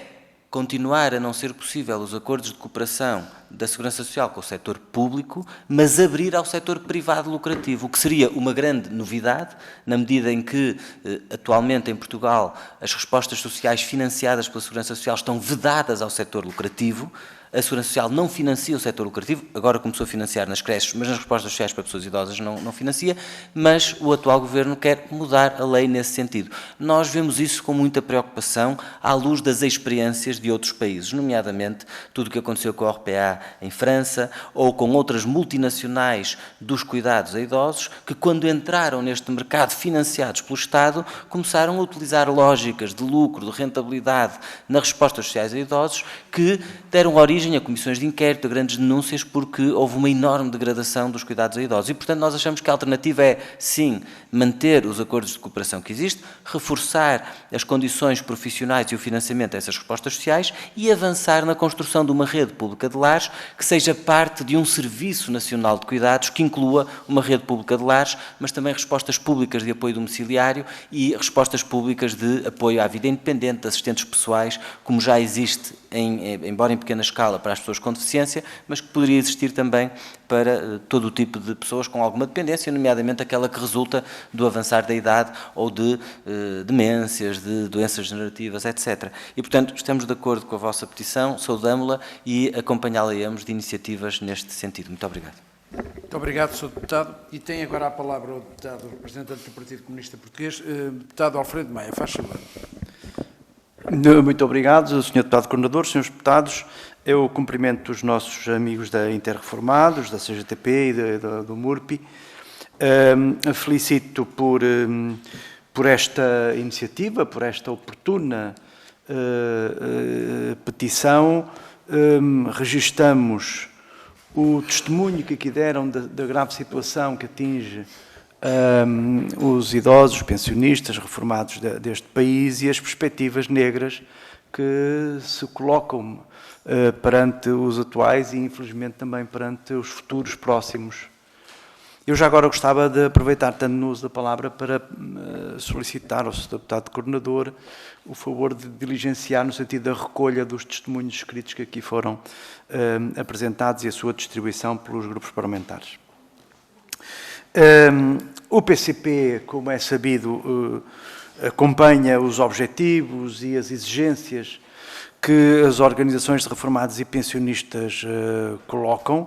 continuar a não ser possível os acordos de cooperação da Segurança Social com o setor público, mas abrir ao setor privado lucrativo, o que seria uma grande novidade, na medida em que, atualmente em Portugal, as respostas sociais financiadas pela Segurança Social estão vedadas ao setor lucrativo. A Segurança Social não financia o setor lucrativo, agora começou a financiar nas creches, mas nas respostas sociais para pessoas idosas não financia, mas o atual Governo quer mudar a lei nesse sentido. Nós vemos isso com muita preocupação à luz das experiências de outros países, nomeadamente tudo o que aconteceu com a RPA em França ou com outras multinacionais dos cuidados a idosos, que quando entraram neste mercado financiados pelo Estado, começaram a utilizar lógicas de lucro, de rentabilidade nas respostas sociais a idosos, que deram origem a comissões de inquérito, a grandes denúncias, porque houve uma enorme degradação dos cuidados a idosos. E, portanto, nós achamos que a alternativa é, sim, manter os acordos de cooperação que existem, reforçar as condições profissionais e o financiamento a essas respostas sociais e avançar na construção de uma rede pública de lares que seja parte de um Serviço Nacional de Cuidados que inclua uma rede pública de lares, mas também respostas públicas de apoio domiciliário e respostas públicas de apoio à vida independente, de assistentes pessoais, como já existe, embora em pequena escala, para as pessoas com deficiência, mas que poderia existir também para todo o tipo de pessoas com alguma dependência, nomeadamente aquela que resulta do avançar da idade ou de demências, de doenças degenerativas, etc. E, portanto, estamos de acordo com a vossa petição, saudamo-la e acompanhá-la-emos de iniciativas neste sentido. Muito obrigado. Muito obrigado, Sr. Deputado. E tem agora a palavra o deputado representante do Partido Comunista Português, deputado Alfredo Maia. Faz favor. Muito obrigado, Sr. Deputado Coordenador, Srs. Deputados. Eu cumprimento os nossos amigos da Interreformados, da CGTP e do MURPI. Felicito por esta iniciativa, por esta oportuna petição. Registamos o testemunho que aqui deram da grave situação que atinge os idosos, os pensionistas, reformados deste país e as perspectivas negras que se colocam perante os atuais e, infelizmente, também perante os futuros próximos. Eu já agora gostava de aproveitar, tanto no uso da palavra, para solicitar ao Sr. Deputado Coordenador o favor de diligenciar no sentido da recolha dos testemunhos escritos que aqui foram apresentados e a sua distribuição pelos grupos parlamentares. O PCP, como é sabido, acompanha os objetivos e as exigências que as organizações de reformados e pensionistas colocam,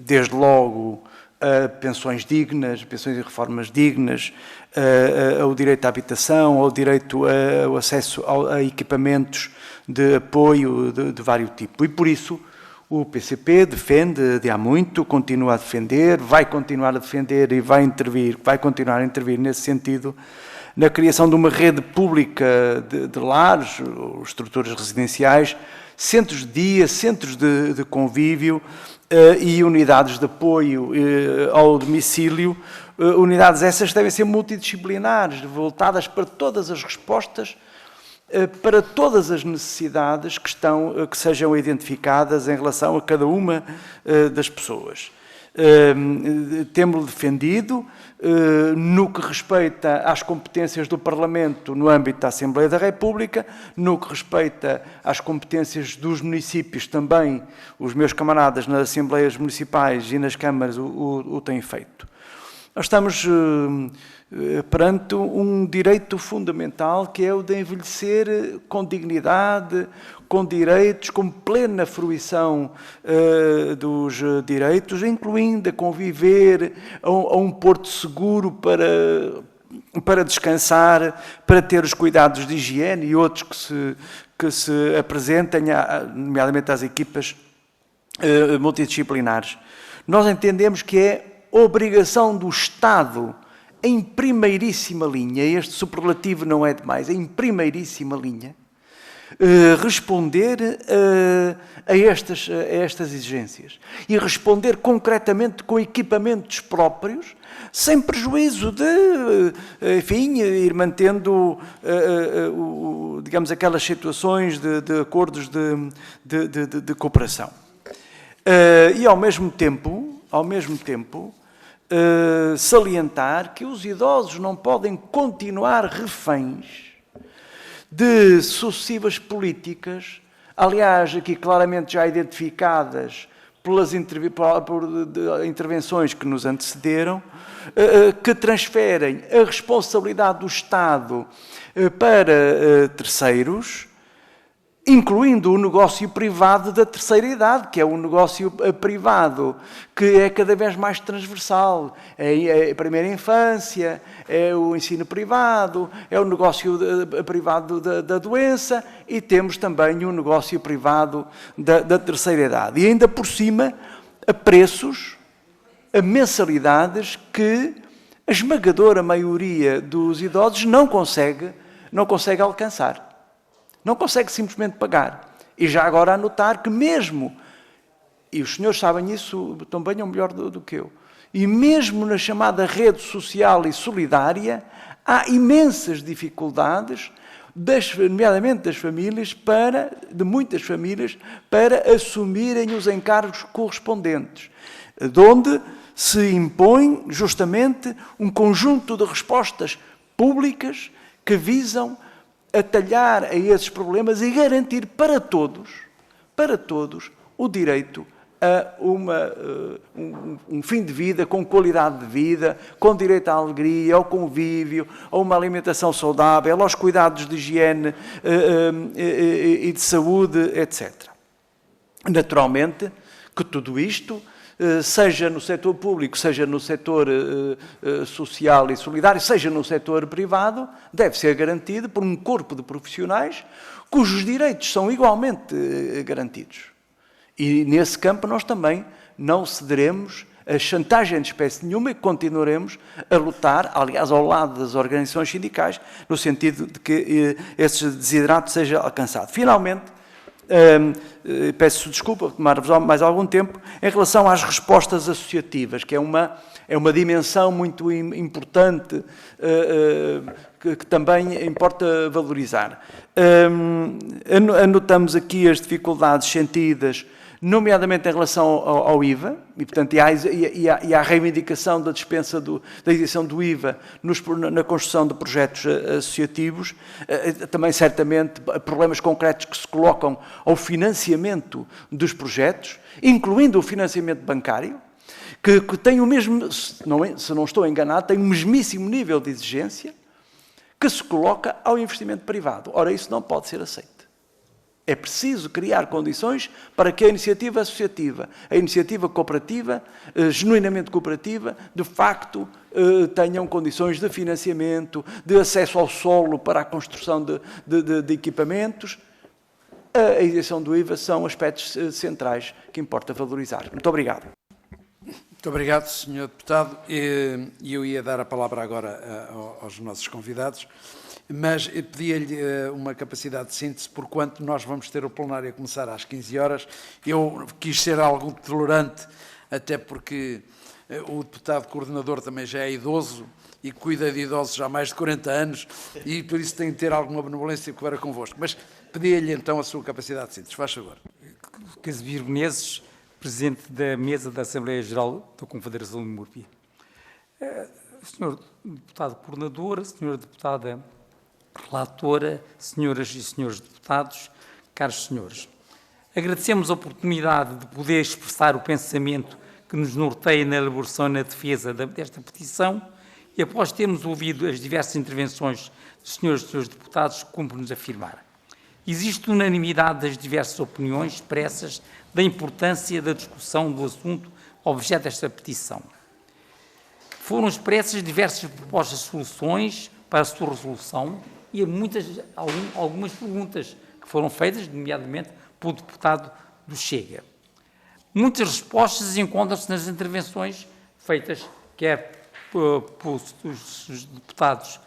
desde logo a pensões dignas, pensões e reformas dignas, ao direito à habitação, ao direito ao acesso a equipamentos de apoio de vários tipos. E por isso o PCP defende de há muito, continua a defender, vai continuar a defender e vai continuar a intervir nesse sentido, na criação de uma rede pública de lares, estruturas residenciais, centros de dia, centros de convívio e unidades de apoio ao domicílio, unidades essas devem ser multidisciplinares, voltadas para todas as respostas, para todas as necessidades que sejam identificadas em relação a cada uma das pessoas. Temos-lo defendido no que respeita às competências do Parlamento no âmbito da Assembleia da República, no que respeita às competências dos municípios também, os meus camaradas nas Assembleias Municipais e nas Câmaras o têm feito. Nós estamos perante um direito fundamental que é o de envelhecer com dignidade, com direitos, com plena fruição dos direitos, incluindo a conviver a um porto seguro para descansar, para ter os cuidados de higiene e outros que se apresentem, nomeadamente às equipas multidisciplinares. Nós entendemos que é obrigação do Estado, em primeiríssima linha, este superlativo não é demais, em primeiríssima linha, responder a estas exigências e responder concretamente com equipamentos próprios, sem prejuízo de, enfim, ir mantendo, digamos, aquelas situações de acordos de cooperação. E, ao mesmo tempo, salientar que os idosos não podem continuar reféns de sucessivas políticas, aliás, aqui claramente já identificadas pelas intervenções que nos antecederam, que transferem a responsabilidade do Estado para terceiros, incluindo o negócio privado da terceira idade, que é um negócio privado que é cada vez mais transversal. É a primeira infância, é o ensino privado, é o negócio privado da doença e temos também o negócio privado da terceira idade. E ainda por cima, a preços, a mensalidades que a esmagadora maioria dos idosos não consegue alcançar. Não consegue simplesmente pagar. E já agora anotar que mesmo, e os senhores sabem isso tão bem ou melhor do que eu, e mesmo na chamada rede social e solidária, há imensas dificuldades, nomeadamente de muitas famílias, para assumirem os encargos correspondentes, de onde se impõe justamente um conjunto de respostas públicas que visam atalhar a esses problemas e garantir para todos o direito a um fim de vida com qualidade de vida, com direito à alegria, ao convívio, a uma alimentação saudável, aos cuidados de higiene e de saúde, etc. Naturalmente que tudo isto, seja no setor público, seja no setor social e solidário, seja no setor privado, deve ser garantido por um corpo de profissionais cujos direitos são igualmente garantidos. E nesse campo nós também não cederemos a chantagem de espécie nenhuma e continuaremos a lutar, aliás, ao lado das organizações sindicais, no sentido de que esse desiderato seja alcançado. Finalmente, peço desculpa por tomar-vos mais algum tempo, em relação às respostas associativas, que é uma dimensão muito importante que também importa valorizar. Anotamos aqui as dificuldades sentidas, nomeadamente em relação ao IVA, e, portanto, e à reivindicação da dispensa da isenção do IVA na construção de projetos associativos, também, certamente, problemas concretos que se colocam ao financiamento dos projetos, incluindo o financiamento bancário, que tem o mesmo, se não estou enganado, tem o mesmíssimo nível de exigência que se coloca ao investimento privado. Ora, isso não pode ser aceito. É preciso criar condições para que a iniciativa associativa, a iniciativa cooperativa, genuinamente cooperativa, de facto tenham condições de financiamento, de acesso ao solo para a construção de equipamentos. A isenção do IVA são aspectos centrais que importa valorizar. Muito obrigado. Muito obrigado, Sr. Deputado. Eu ia dar a palavra agora aos nossos convidados, mas pedia-lhe uma capacidade de síntese, porquanto nós vamos ter o plenário a começar às 15 horas. Eu quis ser algo tolerante, até porque o deputado coordenador também já é idoso e cuida de idosos já há mais de 40 anos e por isso tem de ter alguma benevolência para convosco. Mas pedia-lhe então a sua capacidade de síntese. Faz favor. Casimiro Menezes, Presidente da Mesa da Assembleia Geral da Confederação de Múrpia. Senhor Deputado Coordenador, Senhora Deputada Relatora, Senhoras e Senhores Deputados, caros senhores, agradecemos a oportunidade de poder expressar o pensamento que nos norteia na elaboração e na defesa desta petição e, após termos ouvido as diversas intervenções dos senhores e senhores deputados, cumpre-nos afirmar. Existe unanimidade das diversas opiniões expressas da importância da discussão do assunto objeto desta petição. Foram expressas diversas propostas de soluções para a sua resolução e algumas perguntas que foram feitas, nomeadamente pelo deputado do Chega. Muitas respostas encontram-se nas intervenções feitas, quer pelos deputados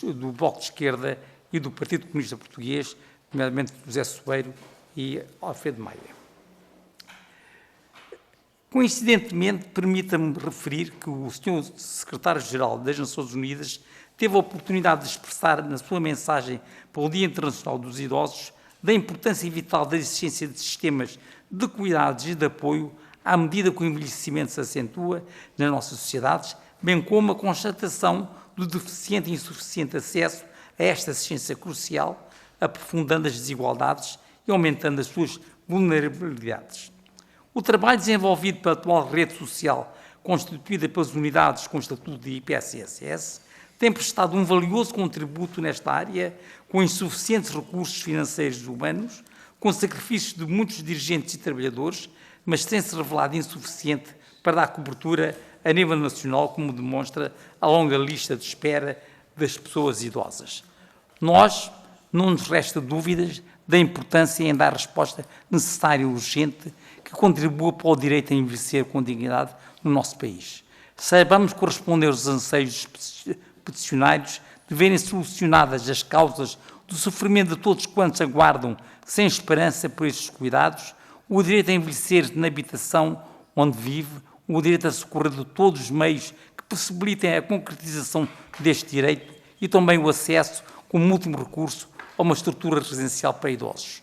do Bloco de Esquerda e do Partido Comunista Português, nomeadamente José Soeiro e Alfredo Maia. Coincidentemente, permita-me referir que o Sr. Secretário-Geral das Nações Unidas teve a oportunidade de expressar na sua mensagem para o Dia Internacional dos Idosos da importância vital da existência de sistemas de cuidados e de apoio à medida que o envelhecimento se acentua nas nossas sociedades, bem como a constatação do deficiente e insuficiente acesso a esta assistência crucial, aprofundando as desigualdades e aumentando as suas vulnerabilidades. O trabalho desenvolvido pela atual rede social, constituída pelas unidades com estatuto de IPSS, tem prestado um valioso contributo nesta área, com insuficientes recursos financeiros e humanos, com sacrifícios de muitos dirigentes e trabalhadores, mas tem-se revelado insuficiente para dar cobertura a nível nacional, como demonstra a longa lista de espera das pessoas idosas. Nós, não nos resta dúvidas da importância em dar resposta necessária e urgente que contribua para o direito a envelhecer com dignidade no nosso país. Saibamos corresponder aos anseios peticionários de verem solucionadas as causas do sofrimento de todos quantos aguardam sem esperança por estes cuidados, o direito a envelhecer na habitação onde vive, o direito a socorrer de todos os meios que possibilitem a concretização deste direito e também o acesso, como último recurso, a uma estrutura residencial para idosos.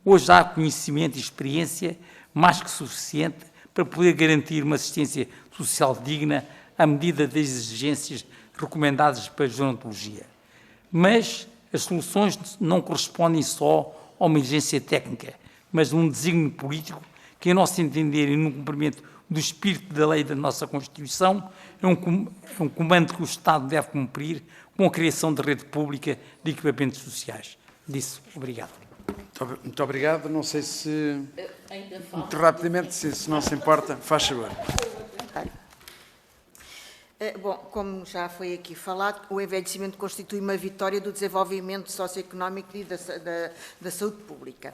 Hoje há conhecimento e experiência mais que suficiente para poder garantir uma assistência social digna à medida das exigências recomendadas pela gerontologia. Mas as soluções não correspondem só a uma exigência técnica, mas a um desígnio político que, a nosso entender, e no cumprimento do espírito da lei da nossa Constituição, é um comando que o Estado deve cumprir com a criação de rede pública de equipamentos sociais. Disso, obrigado. Muito obrigado. Não sei se, muito rapidamente, se não se importa, faz favor. Bom, como já foi aqui falado, o envelhecimento constitui uma vitória do desenvolvimento socioeconómico e da saúde pública.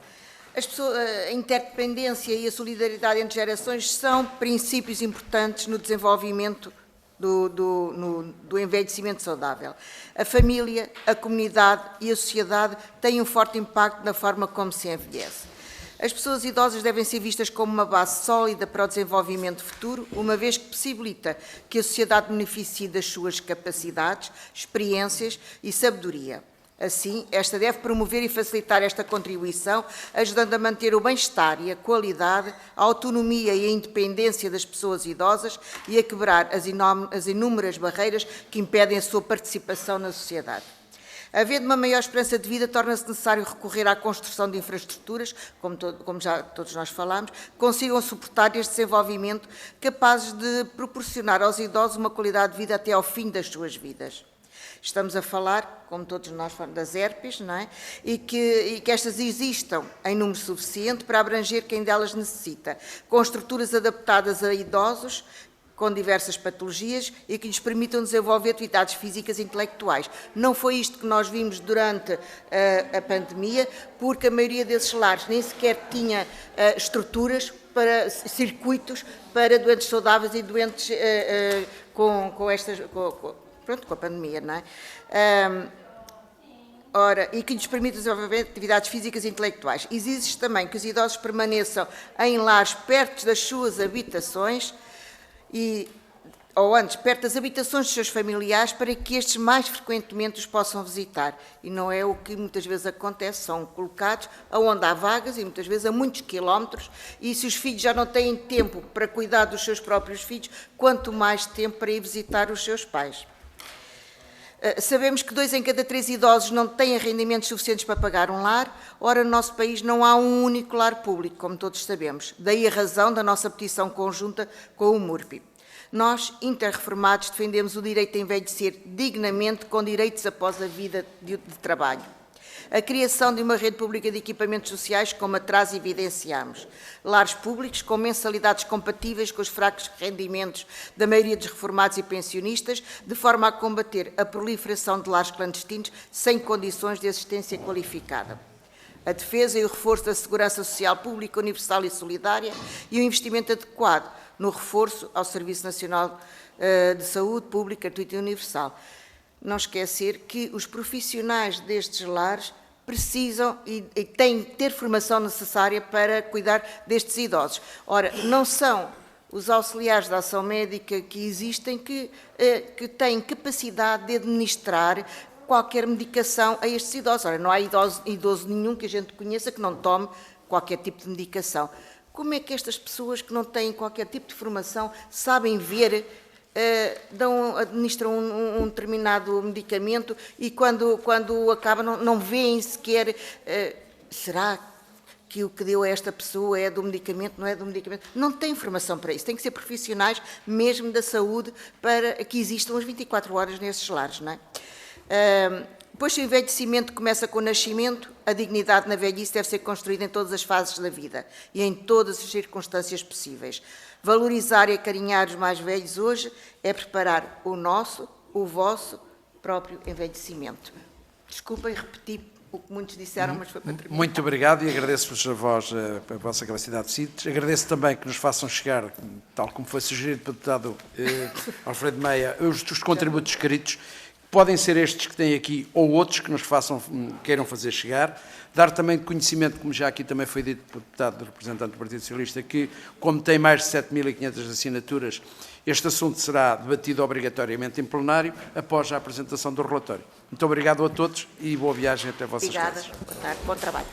A interdependência e a solidariedade entre gerações são princípios importantes no desenvolvimento do envelhecimento saudável. A família, a comunidade e a sociedade têm um forte impacto na forma como se envelhece. As pessoas idosas devem ser vistas como uma base sólida para o desenvolvimento futuro, uma vez que possibilita que a sociedade beneficie das suas capacidades, experiências e sabedoria. Assim, esta deve promover e facilitar esta contribuição, ajudando a manter o bem-estar e a qualidade, a autonomia e a independência das pessoas idosas e a quebrar as inúmeras barreiras que impedem a sua participação na sociedade. Havendo uma maior esperança de vida, torna-se necessário recorrer à construção de infraestruturas, como já todos nós falámos, que consigam suportar este desenvolvimento, capazes de proporcionar aos idosos uma qualidade de vida até ao fim das suas vidas. Estamos a falar, como todos nós falamos, das ERPs, não é? E que estas existam em número suficiente para abranger quem delas necessita, com estruturas adaptadas a idosos, com diversas patologias e que lhes permitam desenvolver atividades físicas e intelectuais. Não foi isto que nós vimos durante a pandemia, porque a maioria desses lares nem sequer tinha estruturas para circuitos para doentes saudáveis e doentes com a pandemia, não é? E que lhes permite desenvolver atividades físicas e intelectuais. Exige também que os idosos permaneçam em lares perto das suas habitações, ou antes, perto das habitações dos seus familiares, para que estes mais frequentemente os possam visitar. E não é o que muitas vezes acontece, são colocados onde há vagas e muitas vezes a muitos quilómetros, e se os filhos já não têm tempo para cuidar dos seus próprios filhos, quanto mais tempo para ir visitar os seus pais. Sabemos que 2 em cada 3 idosos não têm rendimentos suficientes para pagar um lar. Ora, no nosso país não há um único lar público, como todos sabemos. Daí a razão da nossa petição conjunta com o MURPI. Nós, interreformados, defendemos o direito a envelhecer dignamente, com direitos após a vida de trabalho. A criação de uma rede pública de equipamentos sociais, como atrás evidenciamos. Lares públicos com mensalidades compatíveis com os fracos rendimentos da maioria dos reformados e pensionistas, de forma a combater a proliferação de lares clandestinos sem condições de assistência qualificada. A defesa e o reforço da segurança social pública, universal e solidária e o investimento adequado no reforço ao Serviço Nacional de Saúde Pública, gratuito e universal. Não esquecer que os profissionais destes lares precisam e têm que ter formação necessária para cuidar destes idosos. Ora, não são os auxiliares da ação médica que existem que têm capacidade de administrar qualquer medicação a estes idosos. Ora, não há idoso nenhum que a gente conheça que não tome qualquer tipo de medicação. Como é que estas pessoas que não têm qualquer tipo de formação sabem ver, administram um determinado medicamento e quando acaba não veem sequer, será que o que deu a esta pessoa é do medicamento, não é do medicamento? Não têm informação para isso. Tem que ser profissionais mesmo da saúde para que existam as 24 horas nesses lares, não é? Pois se o envelhecimento começa com o nascimento, a dignidade na velhice deve ser construída em todas as fases da vida e em todas as circunstâncias possíveis. Valorizar e acarinhar os mais velhos hoje é preparar o vosso próprio envelhecimento. Desculpem repetir o que muitos disseram, mas foi para terminar. Muito obrigado e agradeço-vos a vossa capacidade de síntese. Agradeço também que nos façam chegar, tal como foi sugerido pelo deputado Alfredo Meia, os contributos escritos. Podem ser estes que têm aqui ou outros que nos queiram fazer chegar. Dar também de conhecimento, como já aqui também foi dito pelo deputado representante do Partido Socialista, que, como tem mais de 7.500 assinaturas, este assunto será debatido obrigatoriamente em plenário após a apresentação do relatório. Muito obrigado a todos e boa viagem até a vossas casas. Obrigada. Boa tarde. Bom trabalho.